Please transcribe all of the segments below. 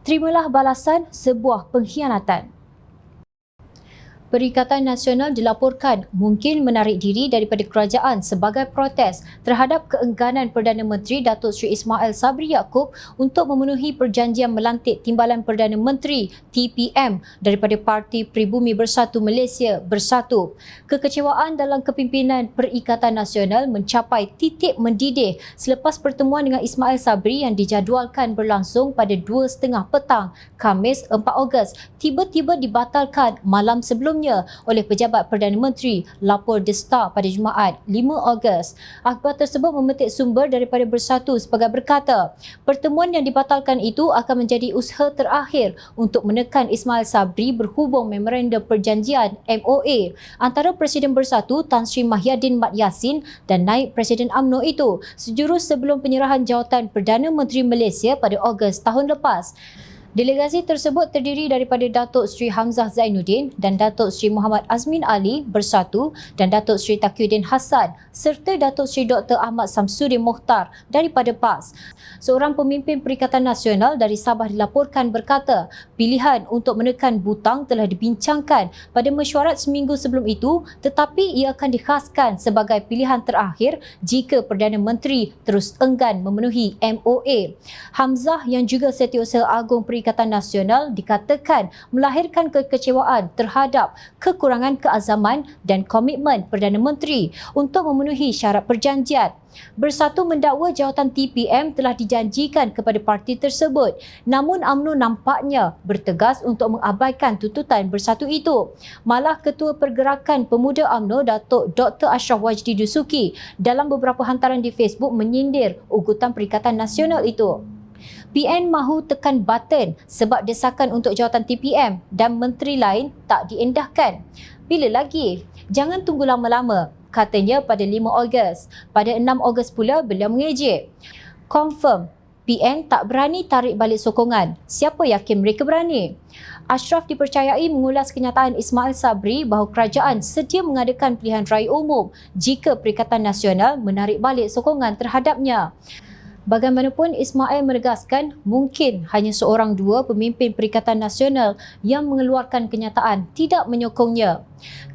terimalah balasan sebuah pengkhianatan. Perikatan Nasional dilaporkan mungkin menarik diri daripada kerajaan sebagai protes terhadap keengganan Perdana Menteri Datuk Seri Ismail Sabri Yaakob untuk memenuhi perjanjian melantik Timbalan Perdana Menteri TPM daripada Parti Pribumi Bersatu Malaysia Bersatu. Kekecewaan dalam kepimpinan Perikatan Nasional mencapai titik mendidih selepas pertemuan dengan Ismail Sabri yang dijadualkan berlangsung pada 2.30 petang Khamis 4 Ogos tiba-tiba dibatalkan malam sebelumnya oleh pejabat Perdana Menteri, lapor The Star pada Jumaat 5 Ogos. Akhbar tersebut memetik sumber daripada Bersatu sebagai berkata, pertemuan yang dibatalkan itu akan menjadi usaha terakhir untuk menekan Ismail Sabri berhubung memorandum perjanjian MOA antara Presiden Bersatu Tan Sri Mahyadin Mat Yassin dan Naib Presiden UMNO itu sejurus sebelum penyerahan jawatan Perdana Menteri Malaysia pada Ogos tahun lepas. Delegasi tersebut terdiri daripada Datuk Seri Hamzah Zainuddin dan Datuk Seri Muhammad Azmin Ali Bersatu dan Datuk Seri Taqiyuddin Hassan serta Datuk Seri Dr. Ahmad Samsudin Mohtar daripada PAS. Seorang pemimpin Perikatan Nasional dari Sabah dilaporkan berkata, pilihan untuk menekan butang telah dibincangkan pada mesyuarat seminggu sebelum itu tetapi ia akan dikhaskan sebagai pilihan terakhir jika Perdana Menteri terus enggan memenuhi MOA. Hamzah yang juga Setiausaha Agung Perikatan Nasional dikatakan melahirkan kekecewaan terhadap kekurangan keazaman dan komitmen Perdana Menteri untuk memenuhi syarat perjanjian. Bersatu mendakwa jawatan TPM telah dijanjikan kepada parti tersebut, namun UMNO nampaknya bertegas untuk mengabaikan tuntutan Bersatu itu. Malah Ketua Pergerakan Pemuda UMNO Datuk Dr. Ashraf Wajdi Dusuki dalam beberapa hantaran di Facebook menyindir ugutan Perikatan Nasional itu. PN mahu tekan button sebab desakan untuk jawatan TPM dan menteri lain tak diendahkan. Bila lagi? Jangan tunggu lama-lama, katanya pada 5 Ogos. Pada 6 Ogos pula beliau mengejek. Confirm, PN tak berani tarik balik sokongan. Siapa yakin mereka berani? Ashraf dipercayai mengulas kenyataan Ismail Sabri bahawa kerajaan sedia mengadakan pilihan raya umum jika Perikatan Nasional menarik balik sokongan terhadapnya. Bagaimanapun, Ismail menegaskan mungkin hanya seorang dua pemimpin Perikatan Nasional yang mengeluarkan kenyataan tidak menyokongnya.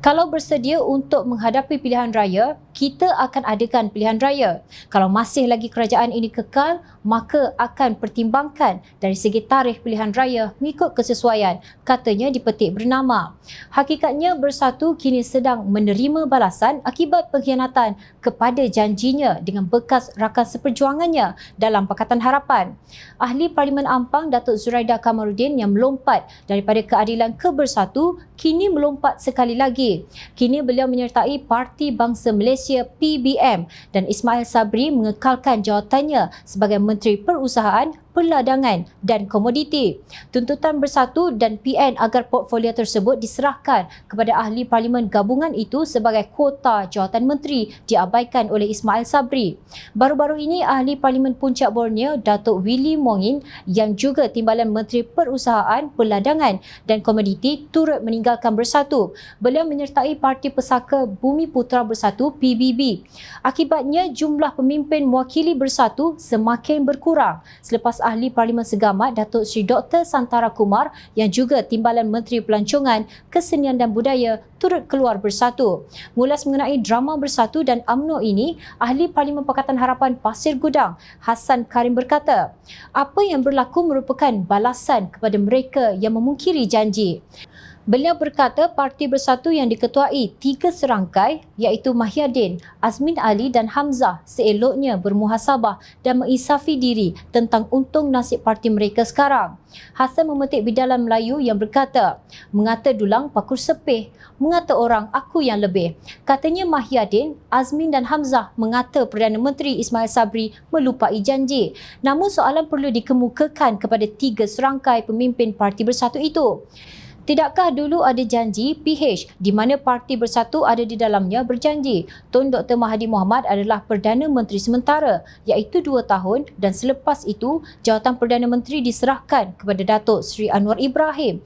Kalau bersedia untuk menghadapi pilihan raya, kita akan adakan pilihan raya. Kalau masih lagi kerajaan ini kekal, maka akan pertimbangkan dari segi tarikh pilihan raya mengikut kesesuaian, katanya dipetik bernama. Hakikatnya Bersatu kini sedang menerima balasan akibat pengkhianatan kepada janjinya dengan bekas rakan seperjuangannya dalam Pakatan Harapan. Ahli Parlimen Ampang Datuk Zuraida Kamaluddin yang melompat daripada keadilan ke Bersatu kini melompat sekali lagi. Kini beliau menyertai Parti Bangsa Malaysia PBM dan Ismail Sabri mengekalkan jawatannya sebagai Menteri Perusahaan, Perladangan dan Komoditi. Tuntutan Bersatu dan PN agar portfolio tersebut diserahkan kepada ahli parlimen gabungan itu sebagai kuota jawatan menteri diabaikan oleh Ismail Sabri. Baru-baru ini ahli parlimen Puncak Borneo Datuk Willy Mongin yang juga Timbalan Menteri Perusahaan, Perladangan dan Komoditi turut meninggalkan Bersatu. Beliau menyertai Parti Pesaka Bumi Putera Bersatu PBB. Akibatnya jumlah pemimpin mewakili Bersatu semakin berkurang selepas ahli Parlimen Segamat Datuk Seri Dr. Santara Kumar yang juga Timbalan Menteri Pelancongan, Kesenian dan Budaya turut keluar Bersatu. Mengulas mengenai drama Bersatu dan UMNO ini, ahli Parlimen Pakatan Harapan Pasir Gudang Hassan Karim berkata, apa yang berlaku merupakan balasan kepada mereka yang memungkiri janji. Beliau berkata Parti Bersatu yang diketuai 3 serangkai iaitu Mahyadin, Azmin Ali dan Hamzah seeloknya bermuhasabah dan mengisafi diri tentang untung nasib parti mereka sekarang. Hassan memetik bidalan Melayu yang berkata, mengata dulang pakur sepih, mengata orang aku yang lebih. Katanya Mahyadin, Azmin dan Hamzah mengata Perdana Menteri Ismail Sabri melupai janji. Namun soalan perlu dikemukakan kepada 3 serangkai pemimpin Parti Bersatu itu. Tidakkah dulu ada janji PH di mana Parti Bersatu ada di dalamnya berjanji Tun Dr. Mahathir Mohamad adalah Perdana Menteri sementara iaitu 2 tahun dan selepas itu jawatan Perdana Menteri diserahkan kepada Datuk Seri Anwar Ibrahim.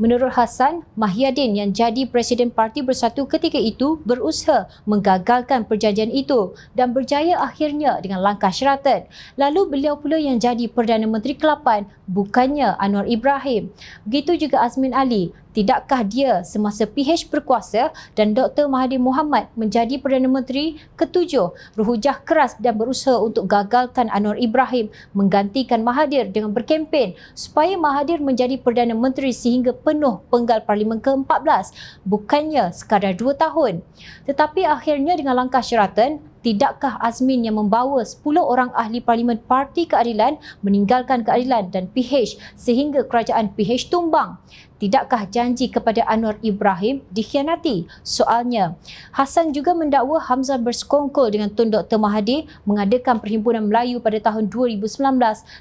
Menurut Hassan, Mahyadin yang jadi Presiden Parti Bersatu ketika itu berusaha menggagalkan perjanjian itu dan berjaya akhirnya dengan langkah syaratan. Lalu beliau pula yang jadi Perdana Menteri ke-8, bukannya Anwar Ibrahim. Begitu juga Azmin Ali. Tidakkah dia semasa PH berkuasa dan Dr. Mahathir Mohamad menjadi Perdana Menteri ke-7 berhujah keras dan berusaha untuk gagalkan Anwar Ibrahim menggantikan Mahathir dengan berkempen supaya Mahathir menjadi Perdana Menteri sehingga penuh penggal Parlimen ke-14, bukannya sekadar 2 tahun. Tetapi akhirnya dengan langkah syaratan, tidakkah Azmin yang membawa 10 orang ahli Parlimen Parti Keadilan meninggalkan keadilan dan PH sehingga kerajaan PH tumbang? Tidakkah janji kepada Anwar Ibrahim dikhianati? Soalnya, Hassan juga mendakwa Hamzah bersekongkol dengan Tun Dr. Mahathir mengadakan Perhimpunan Melayu pada tahun 2019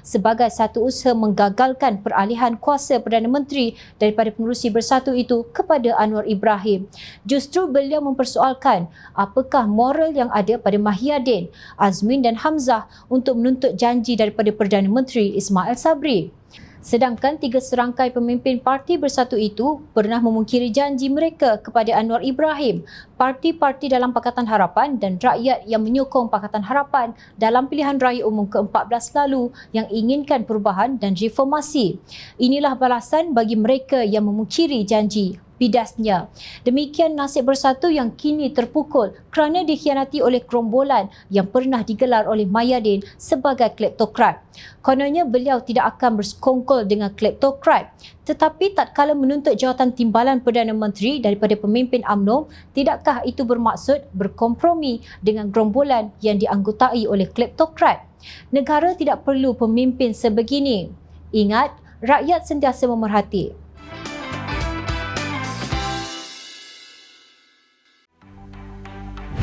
sebagai satu usaha menggagalkan peralihan kuasa Perdana Menteri daripada Pengerusi Bersatu itu kepada Anwar Ibrahim. Justru beliau mempersoalkan apakah moral yang ada pada Mahyadin, Azmin dan Hamzah untuk menuntut janji daripada Perdana Menteri Ismail Sabri. Sedangkan 3 serangkai pemimpin Parti Bersatu itu pernah memungkiri janji mereka kepada Anwar Ibrahim, parti-parti dalam Pakatan Harapan dan rakyat yang menyokong Pakatan Harapan dalam pilihan raya umum ke-14 lalu yang inginkan perubahan dan reformasi. Inilah balasan bagi mereka yang memungkiri janji, bidasnya. Demikian nasib Bersatu yang kini terpukul kerana dikhianati oleh gerombolan yang pernah digelar oleh Mahyadin sebagai kleptokrat. Kononnya beliau tidak akan bersekongkol dengan kleptokrat. Tetapi tatkala menuntut jawatan timbalan Perdana Menteri daripada pemimpin UMNO, tidakkah itu bermaksud berkompromi dengan gerombolan yang dianggotai oleh kleptokrat? Negara tidak perlu pemimpin sebegini. Ingat, rakyat sentiasa memerhati.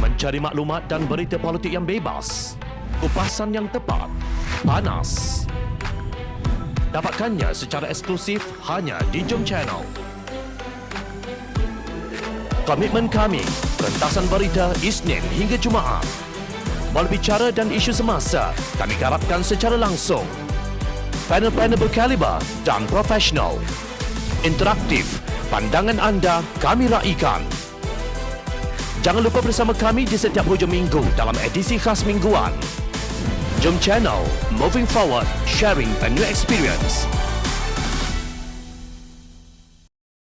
Mencari maklumat dan berita politik yang bebas, kupasan yang tepat, panas. Dapatkannya secara eksklusif hanya di Jom Channel. Komitmen kami, rentasan berita Isnin hingga Jumaat. Melalui cara dan isu semasa, kami garapkan secara langsung. Panel-panel berkaliber dan profesional. Interaktif, pandangan anda kami raikan. Jangan lupa bersama kami di setiap hujung minggu dalam edisi khas mingguan. Jom Channel, moving forward, sharing a new experience.